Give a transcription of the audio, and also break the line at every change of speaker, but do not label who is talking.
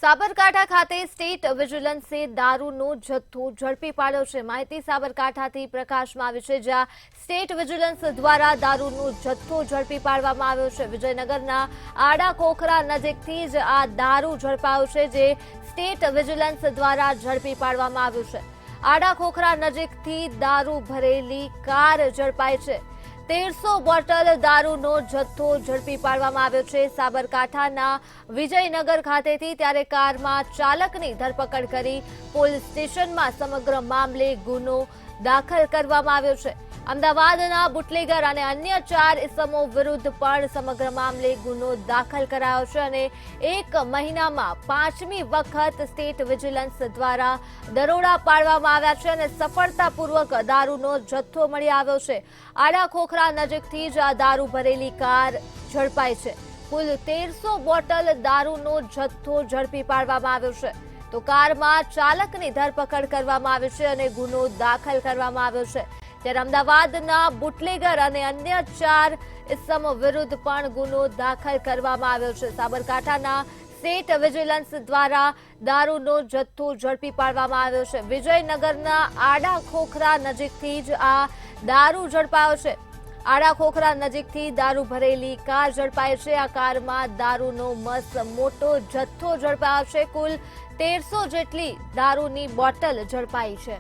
સાબરકાંઠા ખાતે સ્ટેટ વિજિલન્સે દારૂનો જથ્થો ઝડપી પાડ્યો છે। માહિતી સાબરકાંઠાથી પ્રકાશમાં આવી છે, જ્યાં સ્ટેટ વિજિલન્સ દ્વારા દારૂનો જથ્થો ઝડપી પાડવામાં આવ્યો છે। વિજયનગરના આડાખોખરા નજીકથી જ આ દારૂ ઝડપાયો છે, જે સ્ટેટ વિજિલન્સ દ્વારા ઝડપી પાડવામાં આવ્યું છે। આડાખોખરા નજીકથી દારૂ ભરેલી કાર ઝડપાઈ છે। 1300 બોટલ દારૂનો જથ્થો ઝડપી પાડવામાં આવ્યો છે સાબરકાંઠાના વિજયનગર ખાતેથી। ત્યારે કારમાં ચાલકની ધરપકડ કરી પોલીસ સ્ટેશનમાં સમગ્ર મામલે ગુનો દાખલ કરવામાં આવ્યો છે। અમદાવાદના બુટલેગર અને અન્ય 4 ઇસમો વિરુદ્ધ પણ સમગ્ર મામલે ગુનો દાખલ કરાયો છે અને 1 મહિનામાં 5મી વખત સ્ટેટ વિજિલન્સ દ્વારા દરોડા પાડવામાં આવ્યા છે અને સફળતાપૂર્વક દારૂનો જથ્થો મળી આવ્યો છે। આડાખોખરા નજીકથી જ આ દારૂ ભરેલી કાર ઝડપાઈ છે। કુલ 1300 બોટલ દારૂનો જથ્થો ઝડપી પાડવામાં આવ્યો છે। તો કારમાં ચાલકની ધરપકડ કરવામાં આવી છે અને ગુનો દાખલ કરવામાં આવ્યો છે। ત્યારે અમદાવાદના બુટલેગર અને અન્ય 4 ઇસમો વિરુદ્ધ પણ ગુનો દાખલ કરવામાં આવ્યો છે। સાબરકાંઠાના સ્ટેટ વિજિલન્સ દ્વારા દારૂનો જથ્થો ઝડપી પાડવામાં આવ્યો છે। વિજયનગરના આડાખોખરા નજીકથી જ આ દારૂ ઝડપાયો છે। આડાખોખરા નજીકથી દારૂ ભરેલી કાર ઝડપાઈ છે। આ કારમાં દારૂનો મસ્ત મોટો જથ્થો ઝડપાયો છે। કુલ 1300 જેટલી દારૂની બોટલ ઝડપાઈ છે।